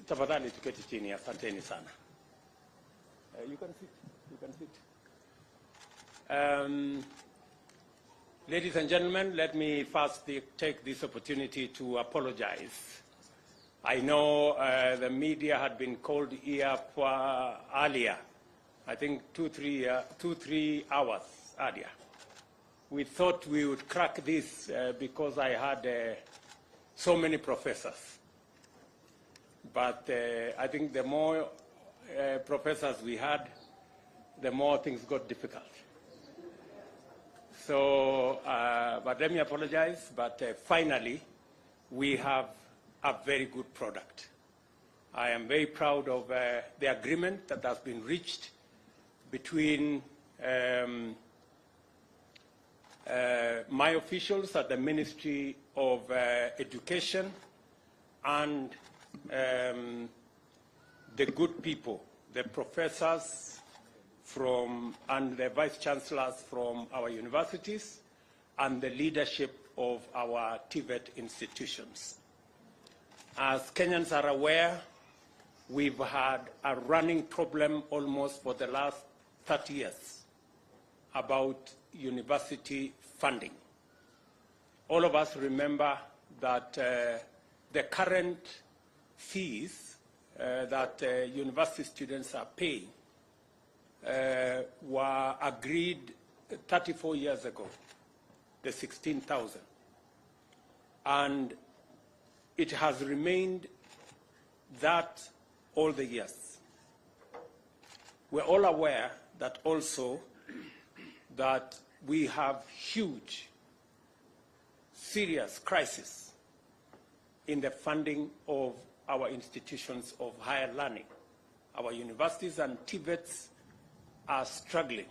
Tafadhali tuketi chini, asanteni sana. You can sit. You can sit. Ladies and gentlemen, let me first take this opportunity to apologize. I know the media had been called here for earlier, I think 2-3 hours earlier. We thought we would crack this because I had so many professors. But I think the more professors we had, the more things got difficult. So, but let me apologize, but finally, we have a very good product. I am very proud of the agreement that has been reached between my officials at the Ministry of Education and the good people, the professors and the vice chancellors from our universities and the leadership of our TVET institutions. As Kenyans are aware, we've had a running problem almost for the last 30 years about university funding. All of us remember that the current fees that university students are paying were agreed 34 years ago, the 16,000. And it has remained that all the years. We're all aware that also that we have huge, serious crisis in the funding of our institutions of higher learning. Our universities and TVETs are struggling.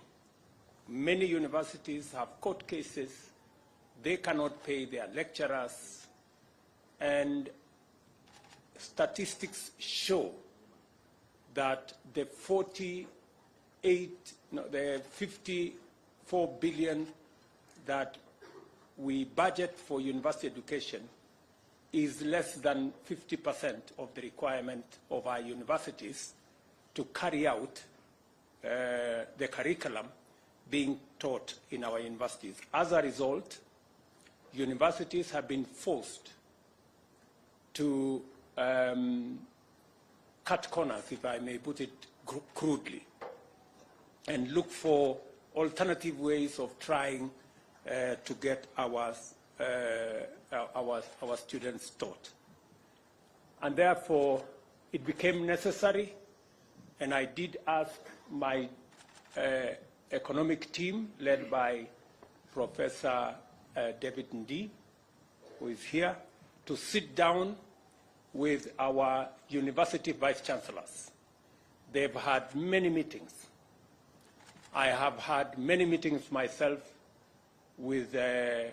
Many universities have court cases. They cannot pay their lecturers. And statistics show that the 54 billion that we budget for university education is less than 50% of the requirement of our universities to carry out the curriculum being taught in our universities. As a result, universities have been forced to cut corners, if I may put it crudely, and look for alternative ways of trying to get our students taught. And therefore, it became necessary, and I did ask my economic team, led by Professor David Ndi, who is here, to sit down with our university vice chancellors. They've had many meetings. I have had many meetings myself with the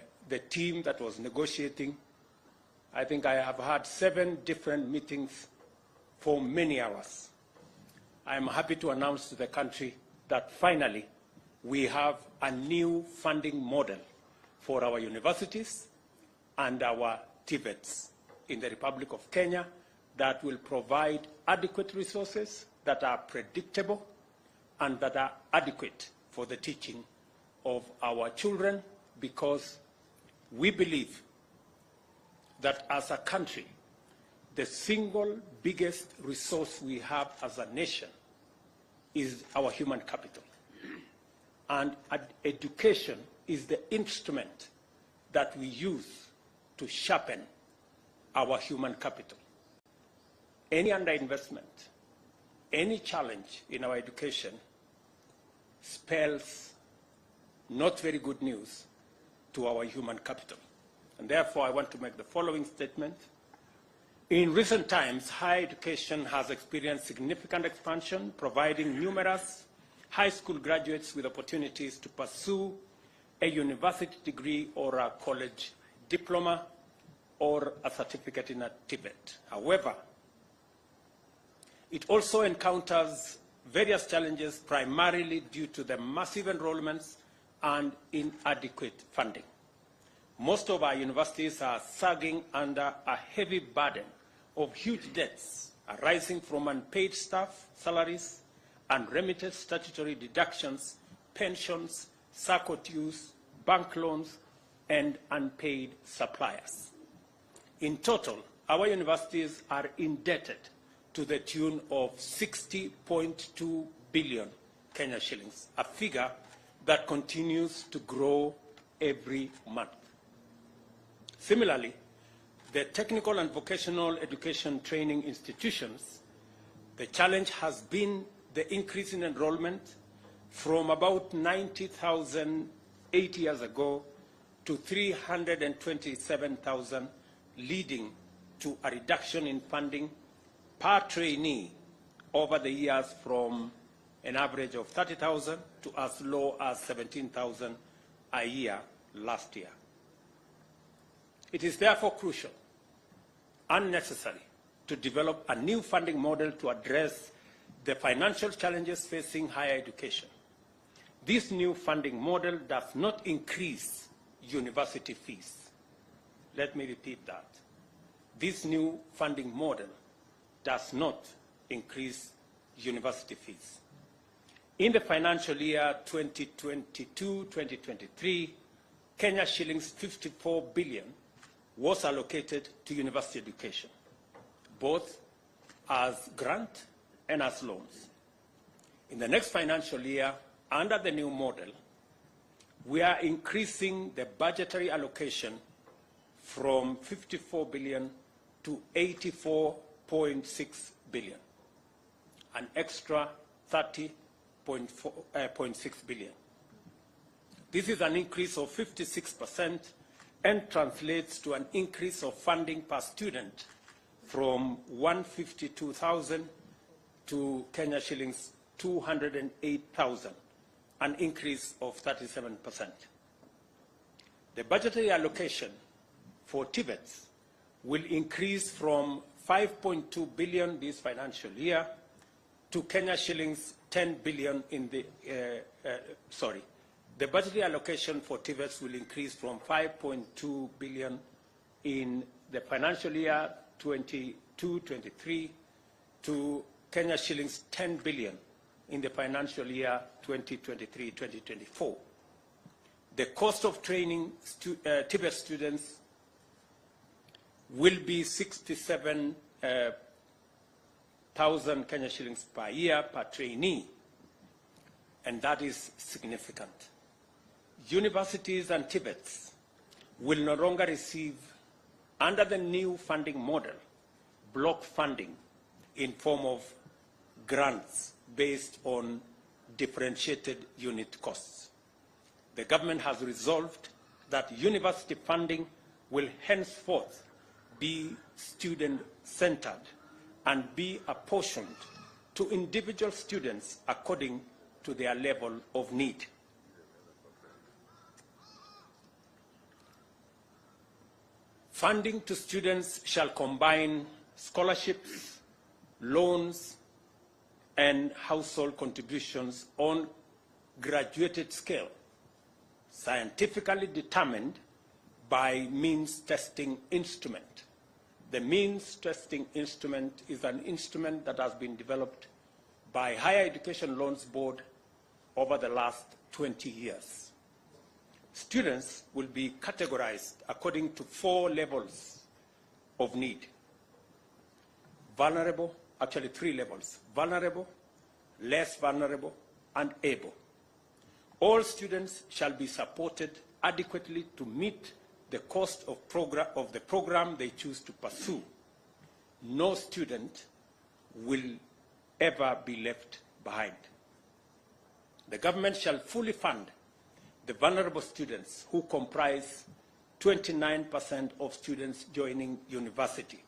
team that was negotiating. I think I have had 7 different meetings for many hours. I am happy to announce to the country that finally we have a new funding model for our universities and our TVETs in the Republic of Kenya that will provide adequate resources that are predictable and that are adequate for the teaching of our children, because we believe that as a country, the single biggest resource we have as a nation is our human capital. And education is the instrument that we use to sharpen our human capital. Any underinvestment, any challenge in our education spells not very good news to our human capital. And therefore, I want to make the following statement. In recent times, higher education has experienced significant expansion, providing numerous high school graduates with opportunities to pursue a university degree or a college diploma or a certificate in a TVET. However, it also encounters various challenges, primarily due to the massive enrollments and inadequate funding. Most of our universities are sagging under a heavy burden of huge debts arising from unpaid staff salaries, unremitted statutory deductions, pensions, SACCO dues, bank loans, and unpaid suppliers. In total, our universities are indebted to the tune of 60.2 billion Kenya shillings, a figure that continues to grow every month. Similarly, the technical and vocational education training institutions, the challenge has been the increase in enrollment from about 90,000 8 years ago to 327,000, leading to a reduction in funding per trainee over the years from an average of 30,000 to as low as 17,000 a year last year. It is therefore crucial and necessary to develop a new funding model to address the financial challenges facing higher education. This new funding model does not increase university fees. Let me repeat that. This new funding model does not increase university fees. In the financial year 2022-2023, Kenya shillings 54 billion was allocated to university education, both as grant and as loans. In the next financial year, under the new model, we are increasing the budgetary allocation from 54 billion to 84.6 billion, an extra 30.6 billion. This is an increase of 56% and translates to an increase of funding per student from 152,000 to Kenya shillings 208,000, an increase of 37%. The budgetary allocation for TVETs will increase from 5.2 billion this financial year to Kenya shillings 10 billion in the, the budgetary allocation for TVETs will increase from 5.2 billion in the financial year 22-23 to Kenya shillings 10 billion in the financial year 2023-2024. The cost of training TVET students will be 67,000 Kenya shillings per year per trainee, and that is significant. Universities and TVETs will no longer receive, under the new funding model, block funding in form of grants based on differentiated unit costs. The government has resolved that university funding will henceforth be student-centered and be apportioned to individual students according to their level of need. Funding to students shall combine scholarships, loans, and household contributions on graduated scale, scientifically determined by means testing instrument. The means testing instrument is an instrument that has been developed by Higher Education Loans Board over the last 20 years. Students will be categorized according to 4 levels of need. Vulnerable, actually 3 levels: vulnerable, less vulnerable, and able. All students shall be supported adequately to meet the cost of the program they choose to pursue. No student will ever be left behind. The government shall fully fund the vulnerable students, who comprise 29% of students joining university.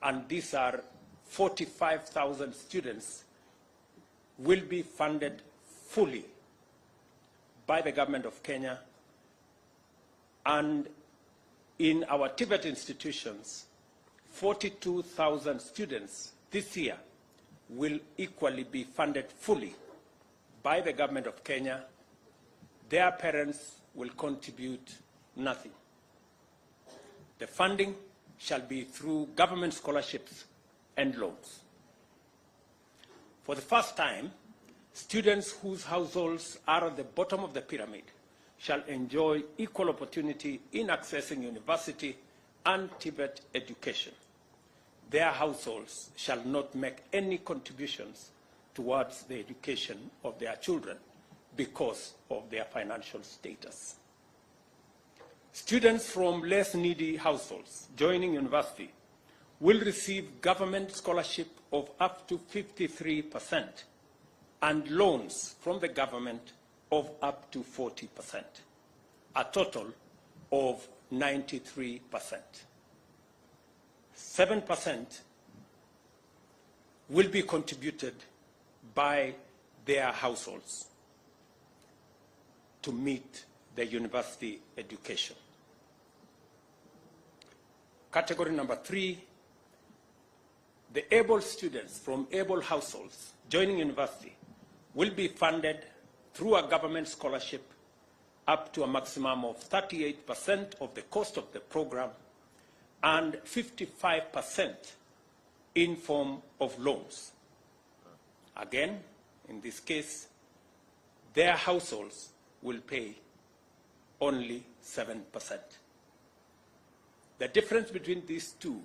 And these are 45,000 students will be funded fully by the government of Kenya. And in our TVET institutions, 42,000 students this year will equally be funded fully by the government of Kenya. Their parents will contribute nothing. The funding shall be through government scholarships and loans. For the first time, students whose households are at the bottom of the pyramid shall enjoy equal opportunity in accessing university and Tibet education. Their households shall not make any contributions towards the education of their children because of their financial status. Students from less needy households joining university will receive government scholarship of up to 53% and loans from the government of up to 40%, a total of 93%. 7% will be contributed by their households to meet the university education. Category number 3, the able students from able households joining university will be funded through a government scholarship up to a maximum of 38% of the cost of the program and 55% in form of loans. Again, in this case, their households will pay only 7%. The difference between these two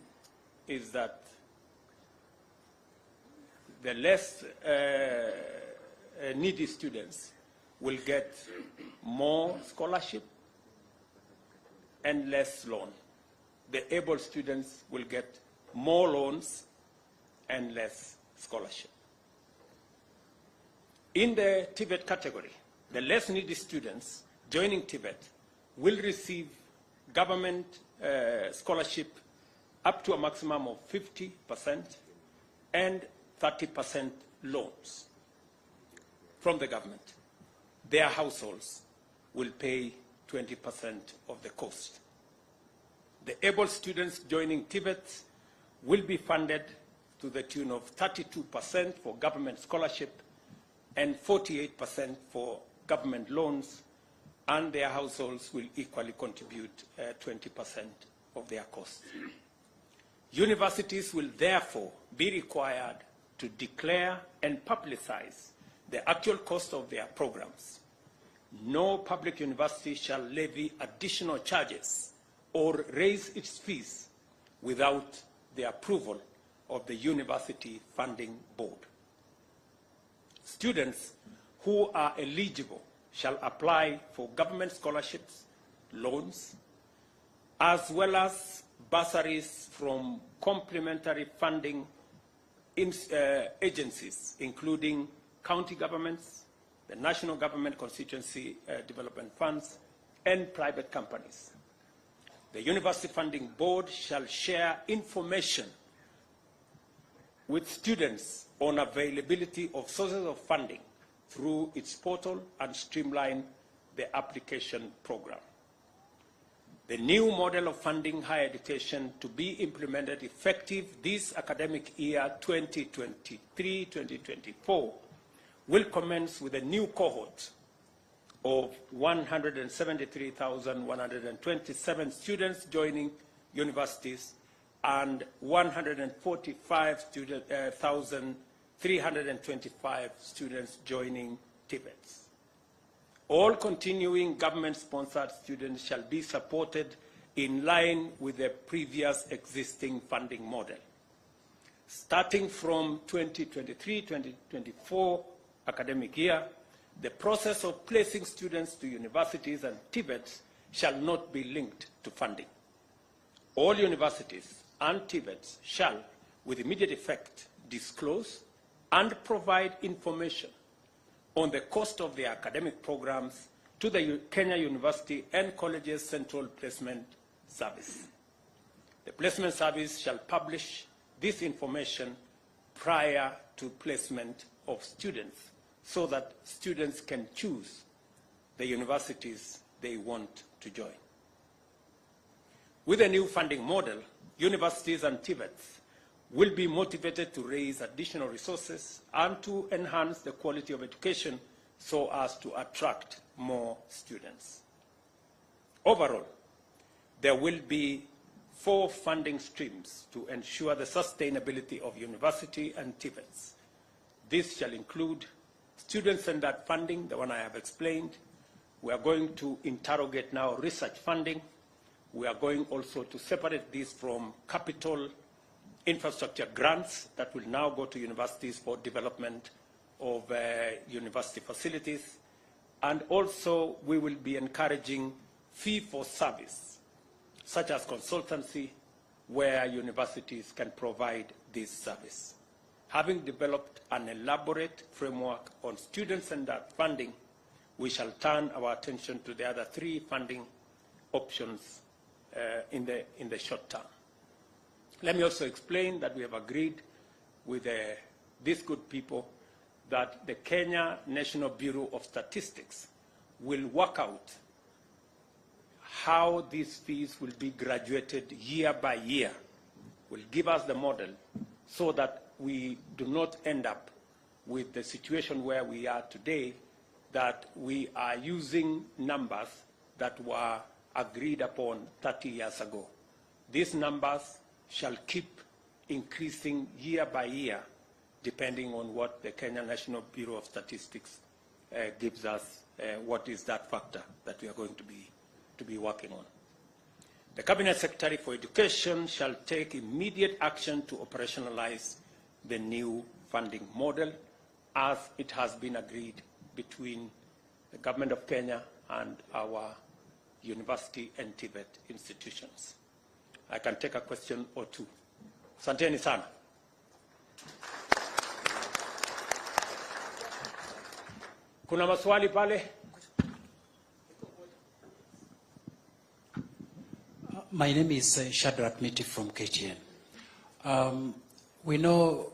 is that the less needy students will get more scholarship and less loan. The able students will get more loans and less scholarship. In the Tibet category, the less needy students joining Tibet will receive government scholarship up to a maximum of 50% and 30% loans from the government. Their households will pay 20% of the cost. The able students joining Tibet will be funded to the tune of 32% for government scholarship and 48% for government loans, and their households will equally contribute 20% of their costs. Universities will therefore be required to declare and publicize the actual cost of their programs. No public university shall levy additional charges or raise its fees without the approval of the University Funding Board. Students who are eligible shall apply for government scholarships, loans, as well as bursaries from complementary funding agencies, including county governments, the national government constituency development funds, and private companies. The University Funding Board shall share information with students on availability of sources of funding through its portal and streamline the application program. The new model of funding higher education to be implemented effective this academic year 2023-2024 will commence with a new cohort of 173,127 students joining universities and 145,325 students joining Tibet. All continuing government-sponsored students shall be supported in line with the previous existing funding model. Starting from 2023-2024 academic year, the process of placing students to universities and Tibet shall not be linked to funding. All universities and Tibet shall, with immediate effect, disclose and provide information on the cost of their academic programs to the Kenya University and Colleges Central Placement Service. The Placement Service shall publish this information prior to placement of students so that students can choose the universities they want to join. With a new funding model, universities and Tibet will be motivated to raise additional resources and to enhance the quality of education so as to attract more students. Overall, there will be 4 funding streams to ensure the sustainability of university and Tibet. This shall include student-centered funding, the one I have explained. We are going to interrogate now research funding. We are going also to separate this from capital infrastructure grants that will now go to universities for development of university facilities. And also we will be encouraging fee for service, such as consultancy, where universities can provide this service. Having developed an elaborate framework on student-centered funding, we shall turn our attention to the other three funding options in the short term. Let me also explain that we have agreed with these good people that the Kenya National Bureau of Statistics will work out how these fees will be graduated year by year, will give us the model so that we do not end up with the situation where we are today, that we are using numbers that were agreed upon 30 years ago. These numbers shall keep increasing year by year, depending on what the Kenya National Bureau of Statistics gives us, what is that factor that we are going to be working on. The Cabinet Secretary for Education shall take immediate action to operationalize the new funding model as it has been agreed between the Government of Kenya and our university and TVET institutions. I can take a question or two. Asanteni sana. Kuna maswali pale? My name is Shadrach Miti from KTN. We know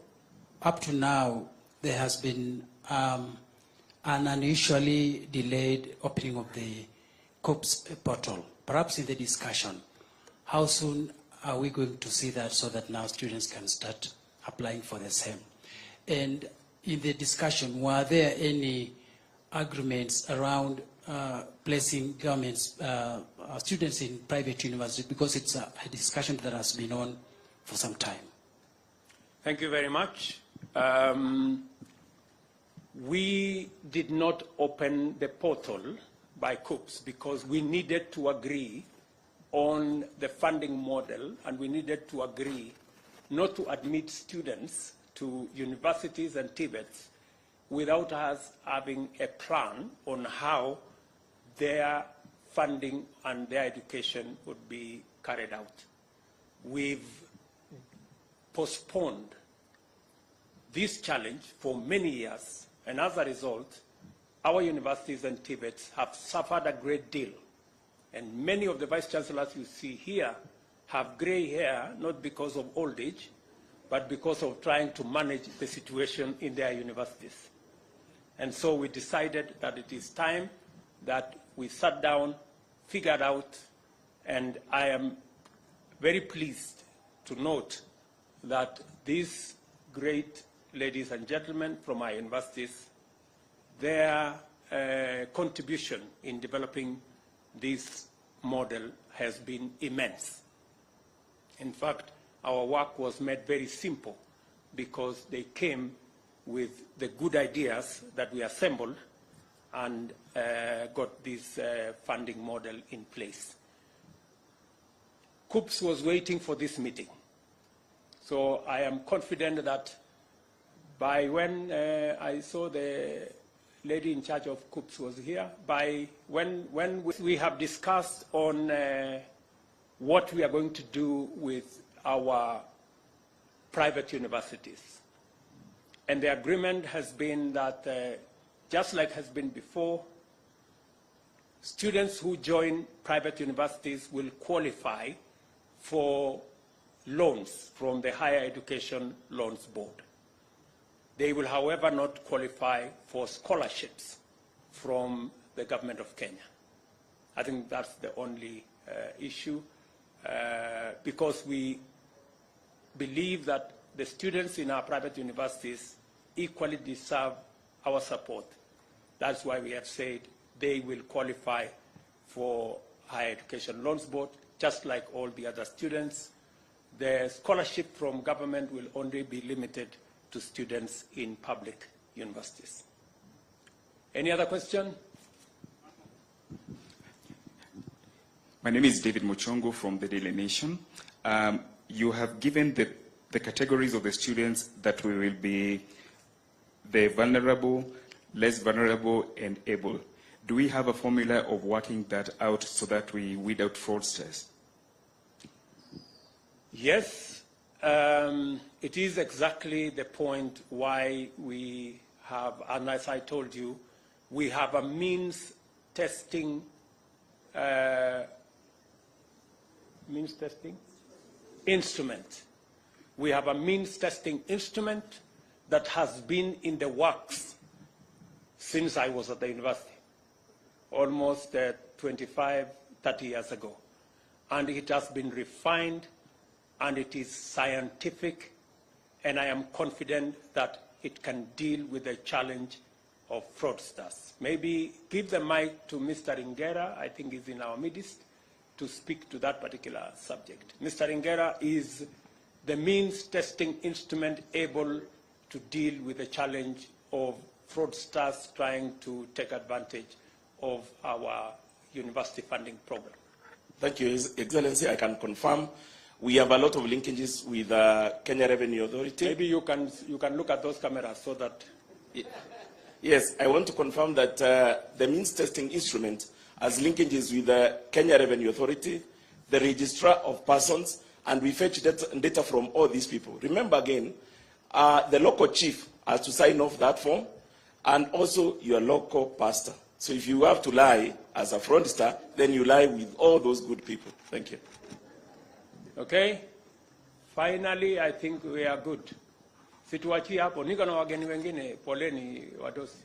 up to now there has been an unusually delayed opening of the COPS portal. Perhaps in the discussion, how soon are we going to see that so that now students can start applying for the same? And in the discussion, were there any agreements around placing governments, students in private universities, because it's a discussion that has been on for some time? Thank you very much. We did not open the portal by COPS because we needed to agree on the funding model, and we needed to agree not to admit students to universities and TVETs without us having a plan on how their funding and their education would be carried out. We've postponed this challenge for many years, and as a result, our universities and TVETs have suffered a great deal. And many of the vice chancellors you see here have gray hair, not because of old age, but because of trying to manage the situation in their universities. And so we decided that it is time that we sat down, figured out, and I am very pleased to note that these great ladies and gentlemen from our universities, their contribution in developing this model has been immense. In fact, our work was made very simple because they came with the good ideas that we assembled and got this funding model in place. COPS was waiting for this meeting. So I am confident that by when I saw the lady in charge of COPS was here, by when we have discussed on what we are going to do with our private universities. And the agreement has been that, just like has been before, students who join private universities will qualify for loans from the Higher Education Loans Board. They will, however, not qualify for scholarships from the government of Kenya. I think that's the only issue, because we believe that the students in our private universities equally deserve our support. That's why we have said they will qualify for Higher Education Loans Board, just like all the other students. The scholarship from government will only be limited to students in public universities. Any other question? My name is David Muchongo from the Daily Nation. You have given the categories of the students that we will be the vulnerable, less vulnerable, and able. Do we have a formula of working that out so that we weed out fraudsters? Yes, it is exactly the point why we have, and as I told you, we have a means testing instrument. We have a means testing instrument that has been in the works since I was at the university, almost 25, 30 years ago. And it has been refined, and it is scientific, and I am confident that it can deal with the challenge of fraudsters. Maybe give the mic to Mr. Ingera, I think he's in our midst, to speak to that particular subject. Mr. Ingera is the means testing instrument able to deal with the challenge of fraudsters trying to take advantage of our university funding program. Thank you, His Excellency. I can confirm we have a lot of linkages with Kenya Revenue Authority. Maybe you can look at those cameras so that... Yes, I want to confirm that the means testing instrument has linkages with the Kenya Revenue Authority, the Registrar of Persons, and we fetch data from all these people. Remember again, the local chief has to sign off that form, and also your local pastor. So if you have to lie as a fraudster, then you lie with all those good people. Thank you. Okay. Finally, I think we are good. Situachi hapo, niko na wageni wengine, poleni wadosi.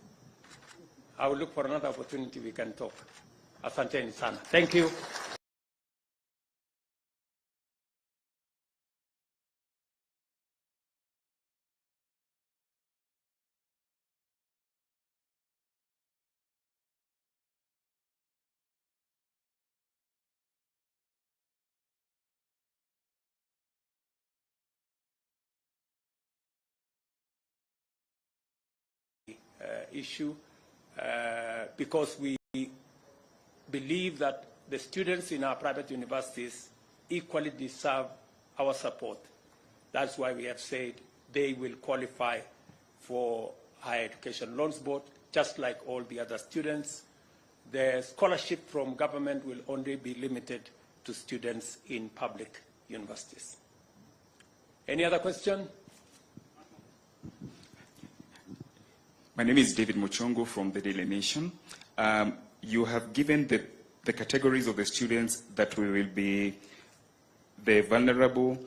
I will look for another opportunity we can talk. Asanteni sana. Thank you. Issue because we believe that the students in our private universities equally deserve our support. That's why we have said they will qualify for Higher Education Loans Board, just like all the other students. The scholarship from government will only be limited to students in public universities. Any other question? My name is David Muchongo from the Daily Nation. You have given the categories of the students that we will be the vulnerable,